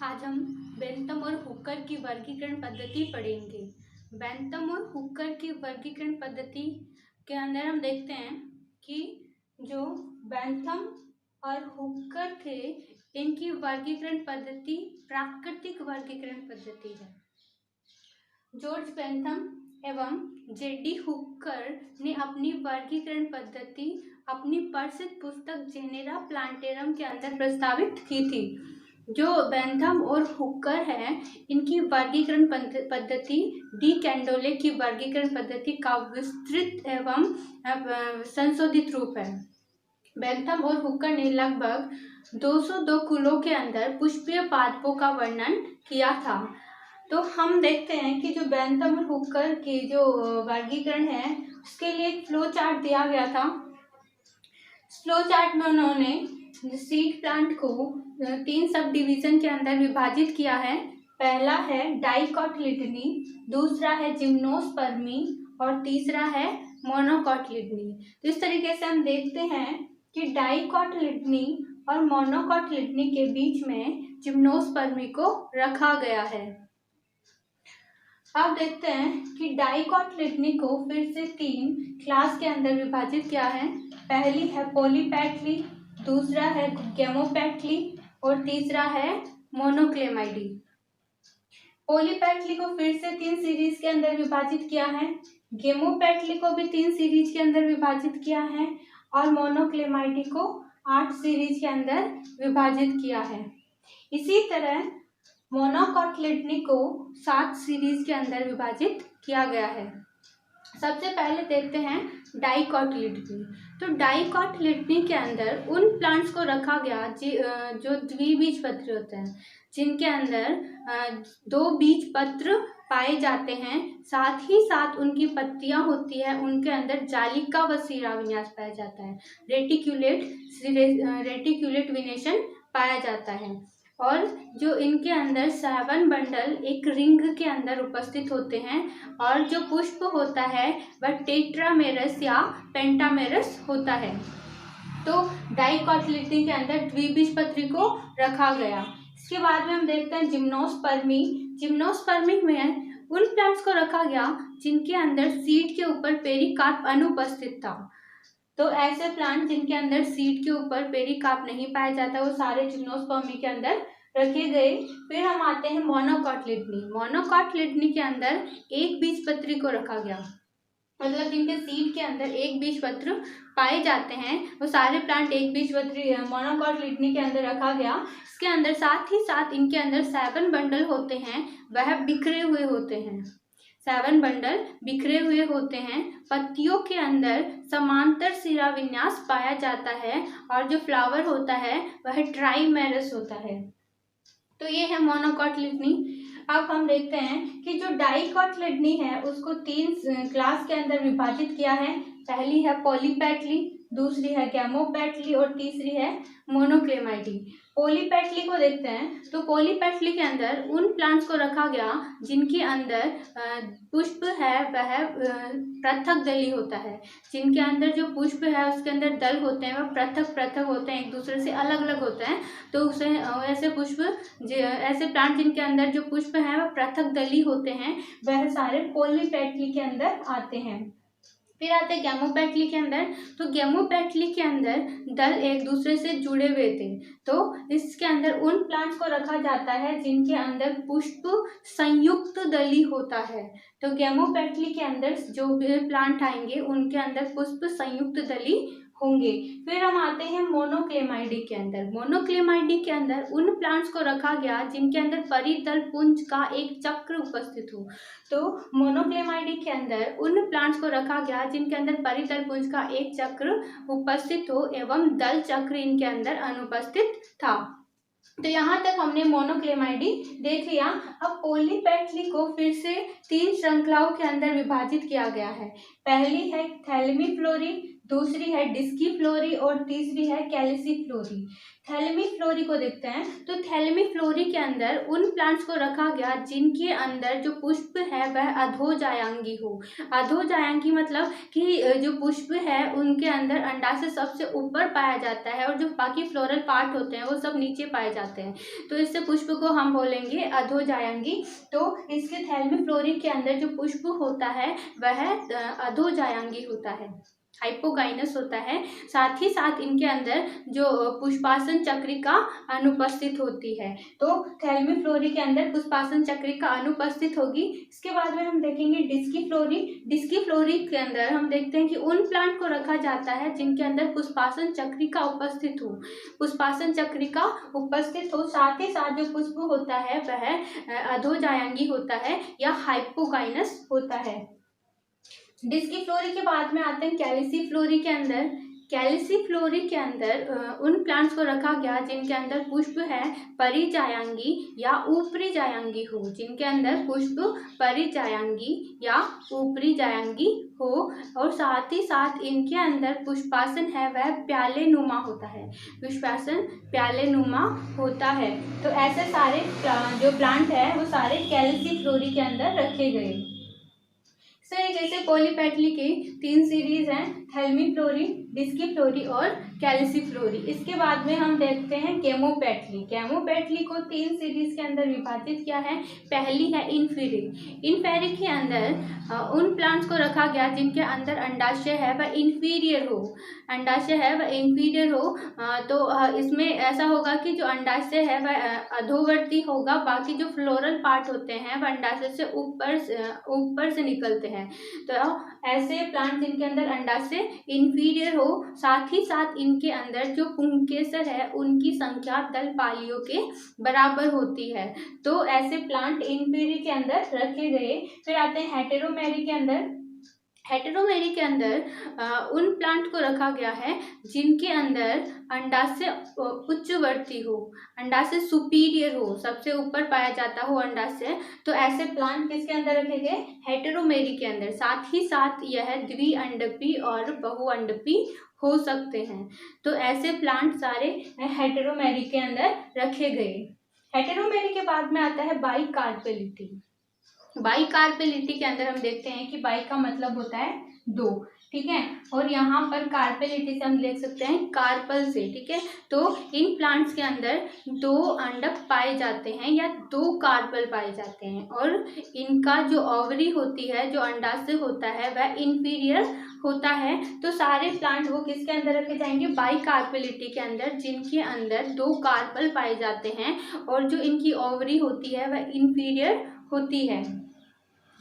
आज हम बेंथम और हुकर की वर्गीकरण पद्धति पढ़ेंगे। बेंथम और हुकर की वर्गीकरण पद्धति के अंदर हम देखते हैं कि जो बेंथम और हुकर थे, इनकी वर्गीकरण पद्धति प्राकृतिक वर्गीकरण पद्धति है। जॉर्ज बेंथम एवं जेडी हुकर ने अपनी वर्गीकरण पद्धति अपनी प्रसिद्ध पुस्तक जेनेरा प्लांटेरम के अंदर प्रस्तावित की थी। जो बेंथम और हुकर है, इनकी वर्गीकरण पद्धति डी कैंडोले की वर्गीकरण पद्धति का विस्तृत एवं संशोधित रूप है। बेंथम और हुकर ने लगभग 202 कुलों के अंदर पुष्पीय पादपों का वर्णन किया था। तो हम देखते हैं कि जो बेंथम और हुकर के जो वर्गीकरण है, उसके लिए एक फ्लो चार्ट दिया गया था। फ्लो चार्ट में उन्होंने सीड प्लांट को 3 सब डिवीजन के अंदर विभाजित किया है। पहला है डाइकोटिलिडनी, दूसरा है जिम्नोस्पर्मी और तीसरा है मोनोकोटिलिडनी। तो इस तरीके से हम देखते हैं कि डाइकोटिलिडनी और मोनोकोटिलिडनी के बीच में जिम्नोस्पर्मी को रखा गया है। अब देखते हैं कि डाइकोटिलिडनी को फिर से 3 क्लास के अंदर विभाजित किया है। पहली है पॉलीपेटली, दूसरा है गेमोपेटली और तीसरा है मोनोक्लेमाइडी। पॉलीपेटली को फिर से 3 सीरीज के अंदर विभाजित किया है, गेमोपेटली को भी 3 सीरीज के अंदर विभाजित किया है और मोनोक्लेमाइडी को 8 सीरीज के अंदर विभाजित किया है। इसी तरह मोनोकोटिलिडनी को 7 सीरीज के अंदर विभाजित किया गया है। सबसे पहले देखते हैं डाइकोटिलिडनी। तो डाइकोटिलिडनी के अंदर उन प्लांट्स को रखा गया जो द्विबीजपत्री होते हैं, जिनके अंदर 2 बीज पत्र पाए जाते हैं, साथ ही साथ उनकी पत्तियां होती है, उनके अंदर जालिका व सिरा विन्यास पाया जाता है, रेटिक्यूलेट विनेशन पाया जाता है। और जो इनके अंदर 7 बंडल एक रिंग के अंदर उपस्थित होते हैं और जो पुष्प होता है वह टेट्रामेरस या पेंटामेरस होता है। तो डाइकोटिलिडनी के अंदर द्विबीजपत्री को रखा गया। इसके बाद में हम देखते हैं जिम्नोस्पर्मी। जिम्नोस्पर्मी में उन प्लांट्स को रखा गया जिनके अंदर सीड के ऊपर पेरिकार्प अनुपस्थित था। तो ऐसे प्लांट जिनके अंदर सीड के ऊपर पेरिकार्प नहीं पाया जाता, वो सारे जिम्नोस्पर्मी के अंदर रखे गए। फिर हम आते हैं मोनोकोटिलिडनी। मोनोकोटिलिडनी के अंदर एक बीजपत्री को रखा गया, मतलब जिनके सीड के अंदर एक बीजपत्र पाए जाते हैं, वो सारे प्लांट एक बीजपत्री मोनोकोटिलिडनी के अंदर रखा गया। इसके अंदर साथ ही साथ इनके अंदर 7 बंडल होते हैं, वह बिखरे हुए होते हैं। 7 बंडल बिखरे हुए होते हैं। पत्तियों के अंदर समांतर सिरा विन्यास पाया जाता है और जो फ्लावर होता है वह ट्राइमेरस होता है। तो ये है मोनोकोटिलिडनी। अब हम देखते हैं कि जो डाइकोटिलिडनी है उसको 3 क्लास के अंदर विभाजित किया है। पहली है पॉलीपेटली, दूसरी है गेमोपेटली और तीसरी है मोनोक्लेमाइडी। पॉलीपेटली को देखते हैं। तो पॉलीपेटली के अंदर उन प्लांट्स को रखा गया जिनके अंदर पुष्प है वह पृथक दली होता है। जिनके अंदर जो पुष्प है उसके अंदर दल होते हैं, वह पृथक पृथक होते हैं, एक दूसरे से अलग अलग होते हैं। तो उसे ऐसे प्लांट जिनके अंदर जो पुष्प है वह पृथक दली होते हैं, वह सारे पॉलीपेटली के अंदर आते हैं। फिर आते हैं गेमोपेटली के अंदर। तो गेमोपेटली के अंदर दल एक दूसरे से जुड़े हुए थे। तो इसके अंदर उन प्लांट्स को रखा जाता है जिनके अंदर पुष्प संयुक्त दली होता है। तो गेमोपेटली के अंदर जो भी प्लांट आएंगे उनके अंदर पुष्प संयुक्त दली होंगे। फिर हम आते हैं मोनोक्लेमाइडी के अंदर। मोनोक्लेमाइडी के अंदर उन प्लांट्स को रखा गया जिनके अंदर परिदल पुंज का एक चक्र उपस्थित हो। तो मोनोक्लेमाइडी के अंदर उन प्लांट्स को रखा गया जिनके अंदर परिदल पुंज का एक चक्र उपस्थित हो एवं दल चक्र इनके अंदर अनुपस्थित था। तो यहाँ तक हमने मोनोक्लेमाइडी देख लिया। अब पॉलीपेटली को फिर से 3 श्रृंखलाओं के अंदर विभाजित किया गया है। पहली है थैलेमीफ्लोरी, दूसरी है डिस्कीफ्लोरी और तीसरी है कैलिसीफ्लोरी। थैलेमीफ्लोरी को देखते हैं तो थैलेमीफ्लोरी के अंदर उन प्लांट्स को रखा गया जिनके अंदर जो पुष्प है वह अधोजायांगी हो। अधोजायांगी मतलब कि जो पुष्प है उनके अंदर अंडाशय सबसे ऊपर पाया जाता है और जो बाकी फ्लोरल पार्ट होते हैं वो सब नीचे पाए जाते हैं, तो इससे पुष्प को हम बोलेंगे अधोजायांगी। तो इसके थैलेमीफ्लोरी के अंदर जो पुष्प होता है वह अधोजायांगी होता है, हाइपोगाइनस होता है। साथ ही साथ इनके अंदर जो पुष्पासन चक्रिका अनुपस्थित होती है, तो थैलेमीफ्लोरी के अंदर पुष्पासन चक्रिका अनुपस्थित होगी। इसके बाद में हम देखेंगे डिस्कीफ्लोरी। डिस्कीफ्लोरी के अंदर हम देखते हैं कि उन प्लांट को रखा जाता है जिनके अंदर पुष्पासन चक्रिका उपस्थित हो, पुष्पासन चक्रिका उपस्थित हो, साथ ही साथ जो पुष्प होता है वह अधोजायांगी होता है या हाइपोगाइनस होता है। डिस्कीफ्लोरी के बाद में आते हैं कैलिसीफ्लोरी के अंदर। कैलिसीफ्लोरी के अंदर उन प्लांट्स को रखा गया जिनके अंदर पुष्प है परिजायांगी या ऊपरी जायांगी हो, जिनके अंदर पुष्प परिजायांगी या ऊपरी जायांगी हो, और साथ ही साथ इनके अंदर पुष्पासन है वह प्याले नुमा होता है, पुष्पासन प्याले नुमा होता है। तो ऐसे सारे जो प्लांट है वो सारे कैलिसीफ्लोरी के अंदर रखे गए। जैसे पॉलीपेटली की 3 सीरीज हैं, थैलेमीफ्लोरी, डिस्कीफ्लोरी और कैलिसीफ्लोरी। इसके बाद में हम देखते हैं केमोपेटली। केमोपेटली को 3 सीरीज के अंदर विभाजित किया है। पहली है इन्फेरिक। इन्फेरिक के अंदर उन प्लांट्स को रखा गया जिनके अंदर अंडाशय है वह इंफीरियर हो, अंडाशय है वह इंफीरियर हो। तो इसमें ऐसा होगा कि जो अंडाशय है वह अधोवर्ती होगा, बाकी जो फ्लोरल पार्ट होते हैं वह अंडाशय से ऊपर से निकलते हैं। तो ऐसे प्लांट जिनके अंदर अंडाशय इंफीरियर हो, साथ ही साथ इनके अंदर जो पुंकेसर है उनकी संख्या दल पालियों के बराबर होती है। तो ऐसे प्लांट इंफीरियर के अंदर रखे गए। फिर आते हैं हेटेरोमेरी के अंदर। हेटेरोमेरी के अंदर उन प्लांट को रखा गया है जिनके अंदर अंडाशय उच्चवर्ती हो, अंडाशय सुपीरियर हो, सबसे ऊपर पाया जाता हो अंडाशय। तो ऐसे प्लांट किसके अंदर रखे गए? हेटेरोमेरी के अंदर। साथ ही साथ यह द्विअंडपी और बहुअंडपी हो सकते हैं। तो ऐसे प्लांट सारे हेटेरोमेरी के अंदर रखे गए। हेटेरोमेरी के बाद में आता है बाइकार्पेलिटी। बाइकार्पेलिटी के अंदर हम देखते हैं कि बाई का मतलब होता है 2, ठीक है, और यहाँ पर कार्पेलिटी से हम देख सकते हैं कार्पल से, ठीक है। तो इन प्लांट्स के अंदर 2 अंडक पाए जाते हैं या 2 कार्पल पाए जाते हैं, और इनका जो ओवरी होती है, जो अंडाशय होता है वह इंफीरियर होता है। तो सारे प्लांट वो किसके अंदर रखे जाएंगे? बाइकार्पेलिटी के अंदर, जिनके अंदर 2 कार्पल पाए जाते हैं और जो इनकी ओवरी होती है वह इंफीरियर होती है।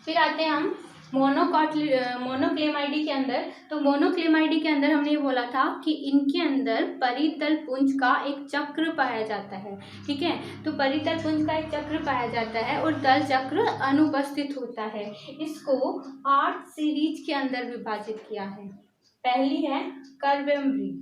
फिर आते हैं हम मोनोक्लेमाइडी के अंदर। तो मोनोक्लेमाइडी के अंदर हमने ये बोला था कि इनके अंदर परितल पुंज का एक चक्र पाया जाता है, ठीक है। तो परितल पुंज का एक चक्र पाया जाता है और दल चक्र अनुपस्थित होता है। इसको 8 सीरीज के अंदर विभाजित किया है। पहली है कर्वेमरी।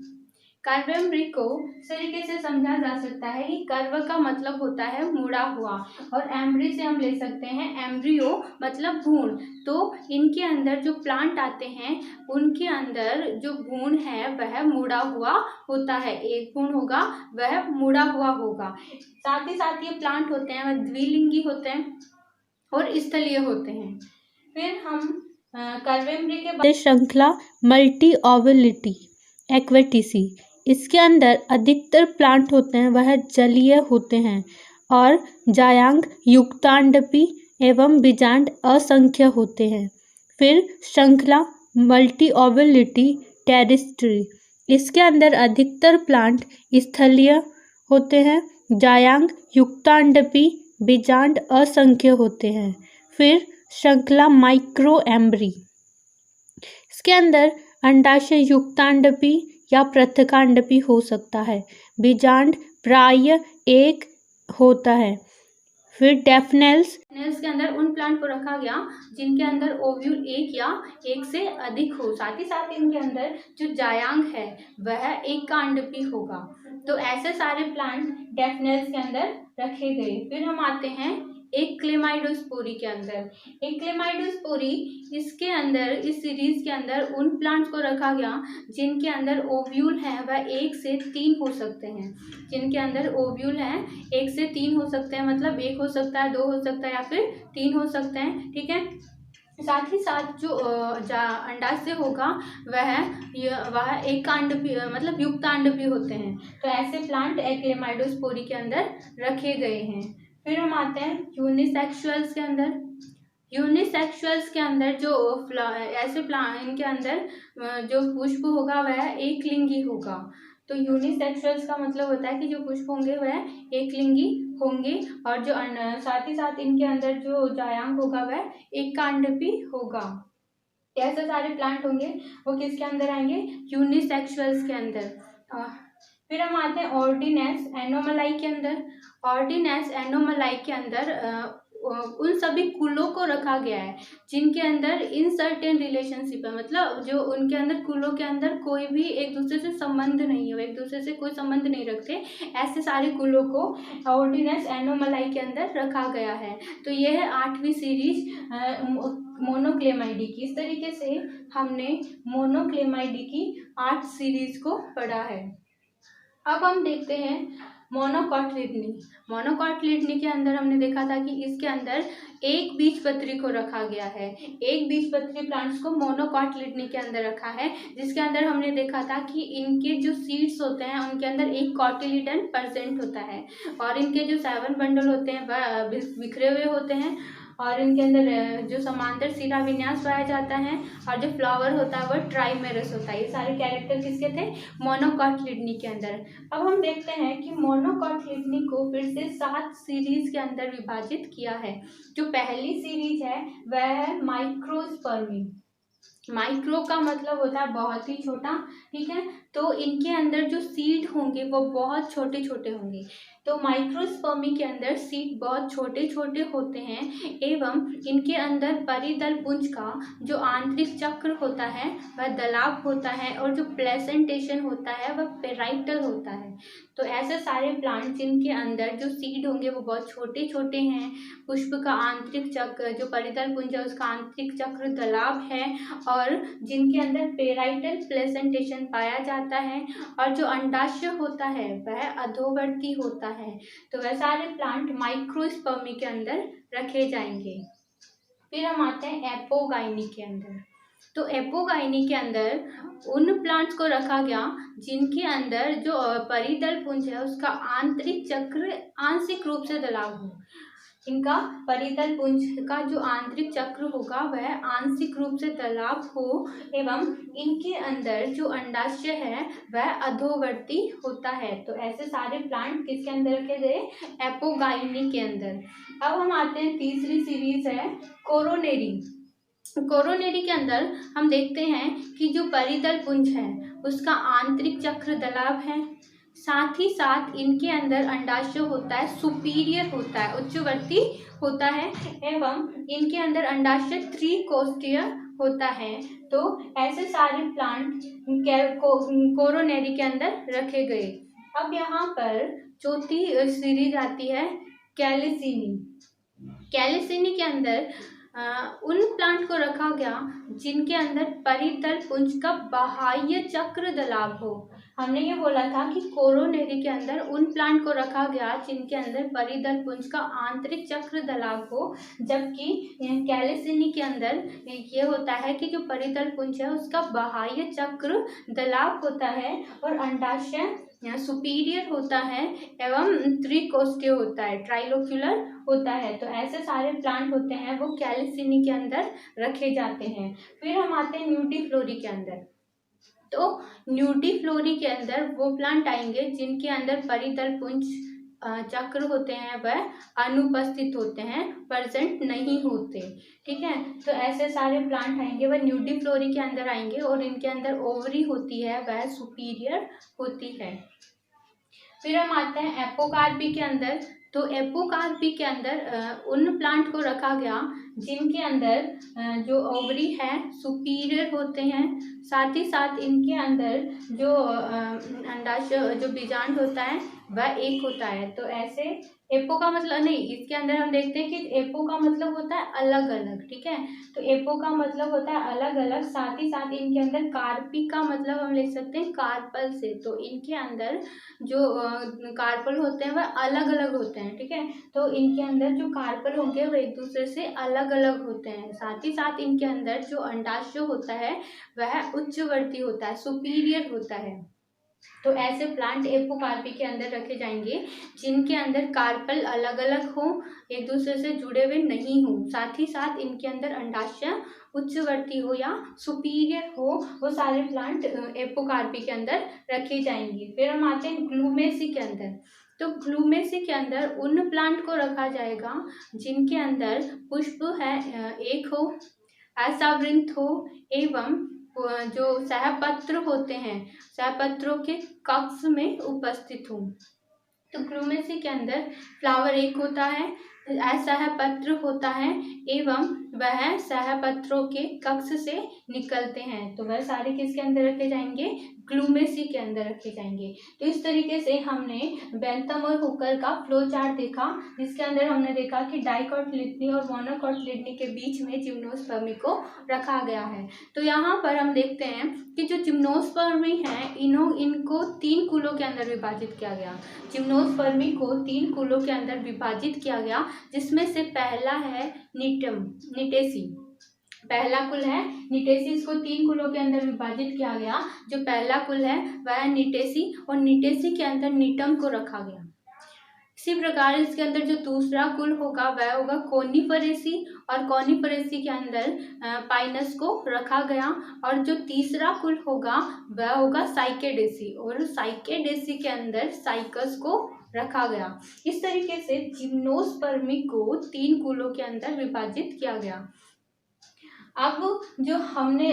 कर्वेमरी को इस तरीके से समझा जा सकता है कि कर्व का मतलब होता है मुड़ा हुआ, और एम्ब्री से हम ले सकते हैं एम्ब्रियो मतलब भ्रूण। तो इनके अंदर जो प्लांट आते हैं उनके अंदर जो भ्रूण है वह मुड़ा हुआ होता है, एक भ्रूण होगा वह मुड़ा हुआ होगा। साथ ही साथ ये प्लांट होते हैं वह द्विलिंगी होते हैं और स्थलीय होते हैं। फिर हम कर्वेमरी के बाद श्रृंखला मल्टी ओवलिटी एक्वेटिसी। इसके अंदर अधिकतर प्लांट होते हैं वह जलीय होते हैं और जायांग युक्तांडपी एवं बीजांड असंख्य होते हैं। फिर श्रृंखला मल्टी ओवलिटी टेरेस्ट्री। इसके अंदर अधिकतर प्लांट स्थलीय होते हैं, जायांग युक्तांडपी बीजांड असंख्य होते हैं। फिर श्रृंखला माइक्रो एम्ब्री। इसके अंदर अंडाशय युक्तांडपी या पृथकांडपी हो सकता है, बीजांड प्राय एक होता है। फिर डेफनेल्स के अंदर उन प्लांट को रखा गया जिनके अंदर ओव्यूल 1 या 1 से अधिक हो, साथ ही साथ इनके अंदर जो जायांग है वह एकांडपी होगा। तो ऐसे सारे प्लांट डेफनेल्स के अंदर रखे गए। फिर हम आते हैं एक्लेमाइडोस्पोरी के अंदर। एक्लेमाइडोस्पोरी इसके अंदर, इस सीरीज के अंदर उन प्लांट्स को रखा गया जिनके अंदर ओव्यूल है वह 1 से 3 हो सकते हैं। जिनके अंदर ओव्यूल हैं 1 से 3 हो सकते हैं, मतलब 1 हो सकता है, 2 हो सकता है या फिर 3 हो सकते हैं। ठीक है, साथ ही साथ जो अंडाशय होगा वह एकांडपी मतलब युक्तांडपी होते हैं। तो ऐसे प्लांट एक्लेमाइडोस्पोरी के अंदर रखे गए हैं। फिर हम आते हैं यूनिसेक्सुअल्स के अंदर। यूनिसेक्सुअल्स के अंदर जो ऐसे प्लांट, इनके अंदर जो पुष्प होगा वह एक लिंगी होगा। तो यूनिसेक्सुअल्स का मतलब होता है कि जो पुष्प होंगे वह एक लिंगी होंगे, और जो साथ ही साथ इनके अंदर जो जायांग होगा वह एकांडपी होगा। ऐसे सारे प्लांट होंगे वो किसके अंदर आएंगे? यूनिसेक्सुअल्स के अंदर। फिर हम आते हैं ऑर्डिनेंस एनोमलाई के अंदर। ऑर्डिनेंस एनोमलाई के अंदर उन सभी कुलों को रखा गया है जिनके अंदर इन सर्टेन रिलेशनशिप है, मतलब जो उनके अंदर कुलों के अंदर कोई भी एक दूसरे से संबंध नहीं हो, एक दूसरे से कोई संबंध नहीं रखते, ऐसे सारे कुलों को ऑर्डिनेंस एनोमलाई के अंदर रखा गया है। तो यह है 8वीं सीरीज मोनोक्लेमाइडी की। इस तरीके से हमने मोनोक्लेमाइडी की 8 सीरीज को पढ़ा है। अब हम देखते हैं मोनोकॉटलिडनी। मोनोकॉटलिडनी के अंदर हमने देखा था कि इसके अंदर एक बीजपत्री को रखा गया है। एक बीजपत्री प्लांट्स को मोनोकॉटलिडनी के अंदर रखा है, जिसके अंदर हमने देखा था कि इनके जो सीड्स होते हैं उनके अंदर एक कॉटिलिडन प्रेजेंट होता है, और इनके जो 7 बंडल होते हैं वह बिखरे हुए होते हैं, और इनके अंदर जो समांतर शिरा विन्यास पाया जाता है, और जो फ्लावर होता है वह ट्राइमेरस होता है। ये सारे कैरेक्टर किसके थे? मोनोकॉटलिडनी के अंदर। अब हम देखते हैं कि मोनोकॉटलिडनी को फिर से 7 सीरीज के अंदर विभाजित किया है। जो पहली सीरीज है वह है माइक्रोस्पर्मी। माइक्रो का मतलब होता है बहुत ही छोटा। ठीक है, तो इनके अंदर जो सीड होंगे वो बहुत छोटे छोटे होंगे। तो माइक्रोस्पर्मी के अंदर सीड बहुत छोटे छोटे होते हैं, एवं इनके अंदर परिदल पुंज का जो आंतरिक चक्र होता है वह दलाप होता है, और जो प्लेसेंटेशन होता है वह पेराइटल होता है। तो ऐसे सारे प्लांट जिनके अंदर जो सीड होंगे वो बहुत छोटे छोटे हैं, पुष्प का आंतरिक चक्र जो परिदल पुंज है उसका आंतरिक चक्र दलाप है, और जिनके अंदर पेराइटल प्लेसेंटेशन पाया जाता है, और जो अंडाशय होता है वह अधोवर्ती होता है। तो वह सारे प्लांट माइक्रोस्पर्मी के अंदर रखे जाएंगे। फिर हम आते हैं एपोगाइनी के अंदर। तो एपोगाइनी के अंदर उन प्लांट्स को रखा गया जिनके अंदर जो परिदल पुंज है उसका आंतरिक चक्र आंशिक रूप से दलाव हो। इनका परितल पुंज का जो आंतरिक चक्र होगा वह आंशिक रूप से दलाव हो, एवं इनके अंदर जो अंडाशय है वह अधोवर्ती होता है। तो ऐसे सारे प्लांट किसके अंदर रखे गए? एपोगाइनी के अंदर। अब हम आते हैं तीसरी सीरीज है कोरोनेरी। कोरोनेरी के अंदर हम देखते हैं कि जो परितल पुंज है उसका आंतरिक चक्र दलाव है, साथ ही साथ इनके अंदर अंडाशय होता है सुपीरियर होता है, उच्चवर्ती होता है, एवं इनके अंदर अंडाशय त्रिकोष्ठीय होता है। तो ऐसे सारे प्लांट कोरोनेरी के अंदर रखे गए। अब यहाँ पर चौथी सीरीज आती है कैलिसिनी। कैलिसिनी के अंदर उन प्लांट को रखा गया जिनके अंदर परितल पुंज का बाह्य चक्र दलाव हो। हमने ये बोला था कि कोरोनेरी के अंदर उन प्लांट को रखा गया जिनके अंदर परिदल पुंज का आंतरिक चक्र दलाव हो, जबकि कैलिसिनी के अंदर ये होता है कि जो परिदल पुंज है उसका बाह्य चक्र दलाव होता है, और अंडाशय सुपीरियर होता है, एवं त्रिकोष्ठीय होता है, ट्राइलोक्यूलर होता है। तो ऐसे सारे प्लांट होते हैं वो कैलिसिनी के अंदर रखे जाते हैं। फिर हम आते हैं न्यूटीफ्लोरी के अंदर। तो न्यूटीफ्लोरी के अंदर वो प्लांट आएंगे जिनके अंदर परितल पुंज चक्र होते हैं वह अनुपस्थित होते हैं, प्रेजेंट नहीं होते। ठीक है, तो ऐसे सारे प्लांट आएंगे वह न्यूटीफ्लोरी के अंदर आएंगे, और इनके अंदर ओवरी होती है वह सुपीरियर होती है। फिर हम आते हैं एपोकार्पी के अंदर। तो एपोकार्पी के अंदर उन प्लांट को रखा गया जिनके अंदर जो ओवरी है सुपीरियर होते हैं, साथ ही साथ इनके अंदर जो अंडाशय जो बीजांड होता है वह एक होता है। तो ऐसे एपो का मतलब नहीं, इसके अंदर हम देखते हैं कि एपो का मतलब होता है अलग अलग, ठीक है। तो एपो का मतलब होता है अलग अलग, साथ ही साथ इनके अंदर कार्पी का मतलब हम ले सकते हैं कार्पल से। तो इनके अंदर जो कार्पल होते हैं वह अलग अलग होते हैं, ठीक है। तो इनके अंदर जो कार्पल होंगे वो एक दूसरे से अलग अलग होते हैं। साथ ही साथ इनके अंदर जो अंडाशय होता है वह उच्चवर्ती होता है, सुपीरियर होता है। तो ऐसे प्लांट एपोकार्पी के अंदर रखे जाएंगे जिनके अंदर कार्पल अलग अलग हो, एक दूसरे से जुड़े हुए नहीं हो, साथ ही साथ इनके अंदर अंडाशय उच्चवर्ती हो या सुपीरियर हो, वो सारे प्लांट एपोकार्पी के अंदर रखे जाएंगे। फिर हम आते हैं ग्लूमेसी के अंदर। तो ग्लूमेसी के अंदर उन प्लांट को रखा जाएगा जिनके अंदर पुष्प है एक हो, असावृत हो, एवं जो सहपत्र होते हैं सहपत्रों के कक्ष में उपस्थित हो। तो ग्लूमेसी के अंदर फ्लावर एक होता है, असहपत्र होता है, एवं वह सहपत्रों के कक्ष से निकलते हैं। तो वह सारे किसके अंदर रखे जाएंगे? ग्लूमेसी के अंदर रखे जाएंगे। तो इस तरीके से हमने बेंथम और हुकर का फ्लो चार्ट देखा, जिसके अंदर हमने देखा कि डाइकोटिलिडनी और मोनोकोटिलिडनी के बीच में जिम्नोस्पर्मी को रखा गया है। तो यहाँ पर हम देखते हैं कि जो जिम्नोस्पर्मी है इनको 3 कुलों के अंदर विभाजित किया गया। जिम्नोस्पर्मी को 3 कुलों के अंदर विभाजित किया गया, जिसमें से पहला है निटेसी। पहला कुल है निटेसी, इसको 3 कुलों के अंदर विभाजित किया गया। जो पहला कुल है वह निटेसी, और निटेसी के अंदर निटम को रखा गया। इसी प्रकार इसके अंदर जो दूसरा कुल होगा वह होगा कोनिफरेसी, और कोनिफरेसी के अंदर पाइनस को रखा गया। और जो तीसरा कुल होगा वह होगा साइकेडेसी, और साइकेडेसी के अंदर साइकस को रखा गया। इस तरीके से जिम्नोस्पर्मी को 3 कुलों के अंदर विभाजित किया गया। अब जो हमने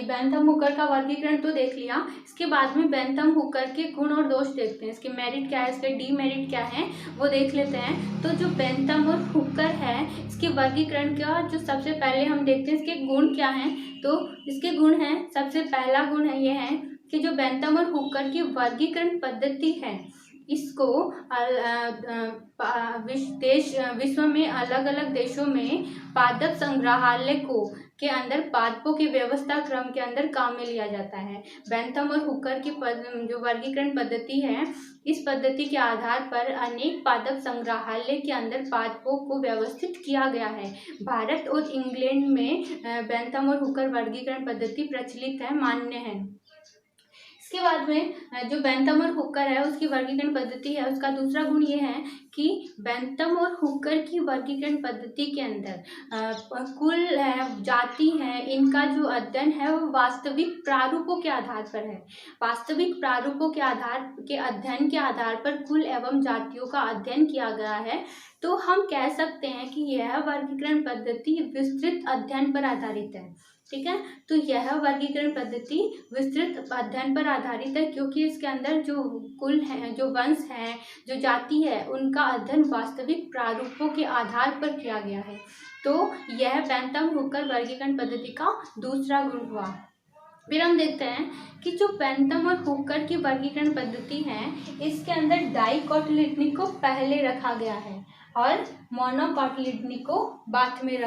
बेंथम हुकर का वर्गीकरण तो देख लिया, इसके बाद में बेंथम हुकर के गुण और दोष देखते हैं। इसके मेरिट क्या है, इसके डीमेरिट क्या है, वो देख लेते हैं। तो जो बेंथम और हुकर है, इसके वर्गीकरण का जो सबसे पहले हम देखते हैं इसके गुण क्या हैं। तो इसके गुण हैं, सबसे पहला गुण है ये है कि जो बेंथम और हुकर की वर्गीकरण पद्धति है, इसको विश्व में अलग अलग देशों में पादप संग्रहालय के अंदर पादपों की व्यवस्था क्रम के अंदर काम में लिया जाता है। बेंथम और हुकर की जो वर्गीकरण पद्धति है, इस पद्धति के आधार पर अनेक पादप संग्रहालय के अंदर पादपों को व्यवस्थित किया गया है। भारत और इंग्लैंड में बेंथम और हुकर वर्गीकरण पद्धति प्रचलित है, मान्य है। इसके बाद में जो बेंथम और हुकर है उसकी वर्गीकरण पद्धति है, उसका दूसरा गुण ये है कि बेंथम और हुकर की वर्गीकरण पद्धति के अंदर कुल जाति है, इनका जो अध्ययन है वो वास्तविक प्रारूपों के आधार पर है। वास्तविक प्रारूपों के अध्ययन के आधार पर कुल एवं जातियों का अध्ययन किया गया है। तो हम कह सकते हैं कि यह वर्गीकरण पद्धति विस्तृत अध्ययन पर आधारित है, ठीक है। तो यह वर्गीकरण पद्धति विस्तृत अध्ययन पर आधारित है, क्योंकि इसके अंदर जो कुल है, जो वंश है, जो जाति है, उनका अध्ययन वास्तविक प्रारूपों के आधार पर किया गया है। तो यह बेंथम हुकर वर्गीकरण पद्धति का दूसरा गुण हुआ। फिर हम देखते हैं कि जो बेंथम और हुकर की वर्गीकरण पद्धति है, इसके अंदर डाइकोटिलिडनी को पहले रखा गया है और मोनोकोटिलिडनी को बाद में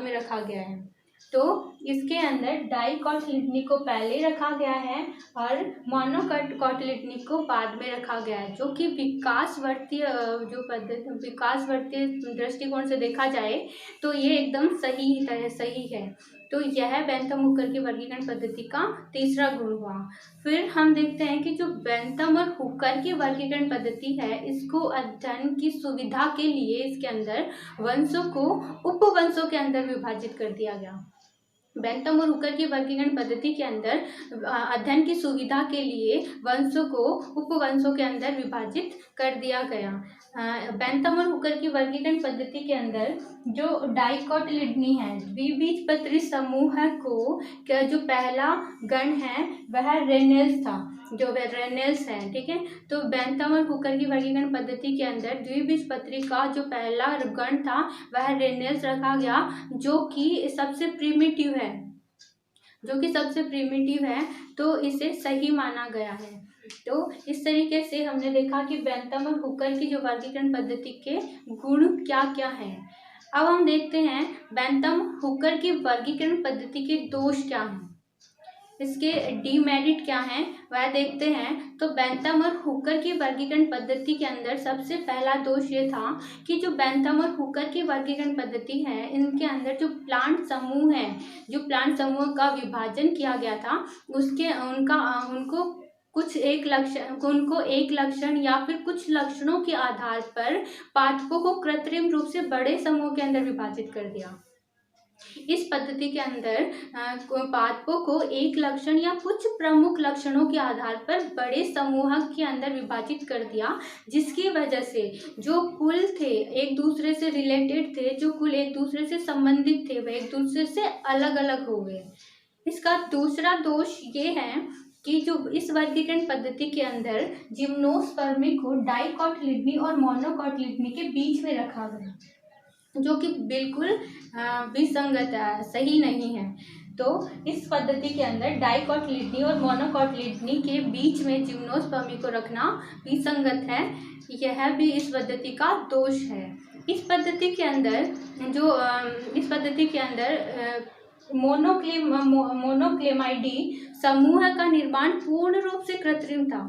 रखा गया है। तो इसके अंदर डाइकोटिलिडनी को पहले रखा गया है और मोनोकोटिलिडनी को बाद में रखा गया है, जो कि विकासवर्तीय दृष्टिकोण से देखा जाए तो ये एकदम सही है। तो यह बेंथम हुकर की वर्गीकरण पद्धति का तीसरा गुण हुआ। फिर हम देखते हैं कि जो बेंथम और हुकर की वर्गीकरण पद्धति है, इसको अध्ययन की सुविधा के लिए इसके अंदर वंशों को उपवंशों के अंदर विभाजित कर दिया गया। बेंथम और हुकर की वर्गीकरण पद्धति के अंदर अध्ययन की सुविधा के लिए वंशों को उपवंशों के अंदर विभाजित कर दिया गया। बेंथम और हुकर की वर्गीकरण पद्धति के अंदर जो डाइकोटिलिडनी है, द्विबीजपत्री समूह को जो पहला गण है वह रेनेल्स था, जो रेनेल्स है, ठीक है। तो बेंथम और हुकर की वर्गीकरण पद्धति के अंदर द्विबीजपत्री का जो पहला गण था वह रेनेल्स रखा गया, जो कि सबसे प्रिमिटिव है, तो इसे सही माना गया है। तो इस तरीके से हमने देखा कि बेंथम और हुकर की जो वर्गीकरण पद्धति के गुण क्या क्या हैं। अब हम देखते हैं बेंथम हुकर की वर्गीकरण पद्धति के दोष क्या हैं, इसके डीमेरिट क्या हैं वह देखते हैं। तो बेंथम और हुकर की वर्गीकरण पद्धति के अंदर सबसे पहला दोष ये था कि जो बेंथम और हुकर की वर्गीकरण पद्धति है, इनके अंदर जो प्लांट समूह है, जो प्लांट समूह का विभाजन किया गया था, उसके उनको एक लक्षण या फिर कुछ लक्षणों के आधार पर पादपों को कृत्रिम रूप से बड़े समूह के अंदर विभाजित कर दिया। इस पद्धति के अंदर पादपों को एक लक्षण या कुछ प्रमुख लक्षणों के आधार पर बड़े समूह के अंदर विभाजित कर दिया, जिसकी वजह से जो कुल थे एक दूसरे से रिलेटेड थे, जो कुल एक दूसरे से संबंधित थे, वह एक दूसरे से अलग अलग हो गए। इसका दूसरा दोष ये है कि जो इस वर्गीकरण पद्धति के अंदर जिम्नोस्पर्मी को डाइकोटिलिडनी और मोनोकोटिलिडनी के बीच में रखा गया, जो कि बिल्कुल विसंगत है, सही नहीं है। तो इस पद्धति के अंदर डाइकोटिलिडनी और मोनोकोटिलिडनी के बीच में जिम्नोस्पर्मी को रखना विसंगत है, यह भी इस पद्धति का दोष है। इस पद्धति के अंदर मोनोक्लेमाइडी समूह का निर्माण पूर्ण रूप से कृत्रिम था।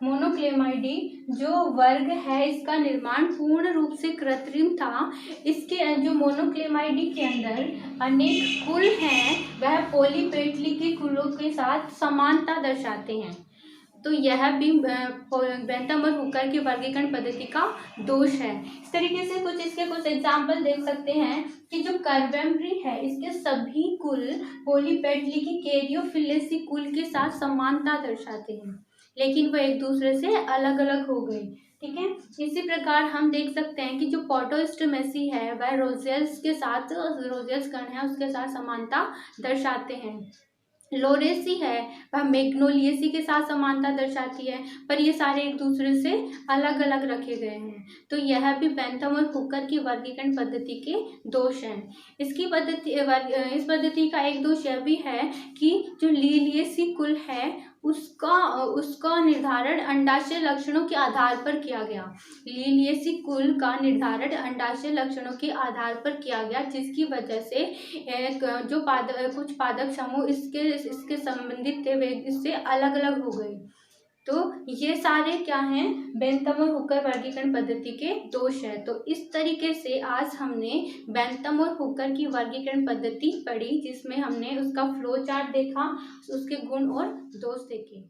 मोनोक्लेमाइडी जो वर्ग है, इसका निर्माण पूर्ण रूप से कृत्रिम था। इसके जो मोनोक्लेमाइडी के अंदर अनेक कुल हैं, वह पॉलीपेटली के कुलों के साथ समानता दर्शाते हैं। तो यह भी बेंथम और हुकर की वर्गीकरण पद्धति का दोष है। इस तरीके से इसके कुछ एग्जाम्पल देख सकते हैं कि जो कार्बेमरी है, इसके सभी कुल पॉलीपेटली की कैरियोफिलेसी कुल के साथ समानता दर्शाते हैं, लेकिन वह एक दूसरे से अलग अलग हो गए। ठीक है, इसी प्रकार हम देख सकते हैं कि जो पोटोस्टोमेसी है, वह रोजेल्स कण है उसके साथ समानता दर्शाते हैं। लोरेसी है, वह मैग्नोलिएसी के साथ समानता दर्शाती है, पर ये सारे एक दूसरे से अलग अलग रखे गए हैं। तो यह भी बेंथम और हुकर की वर्गीकरण पद्धति के दोष हैं। इस पद्धति का एक दोष यह भी है कि जो लीलिएसी कुल है, उसका निर्धारण अंडाशय लक्षणों के आधार पर किया गया। लीलिएसी कुल का निर्धारण अंडाशय लक्षणों के आधार पर किया गया, जिसकी वजह से जो कुछ पादप समूह इसके संबंधित थे, वे इससे अलग अलग हो गए। तो ये सारे क्या हैं, बेंथम और हुकर वर्गीकरण पद्धति के दोष है। तो इस तरीके से आज हमने बेंथम और हुकर की वर्गीकरण पद्धति पढ़ी, जिसमें हमने उसका फ्लो चार्ट देखा, उसके गुण और दोष देखे।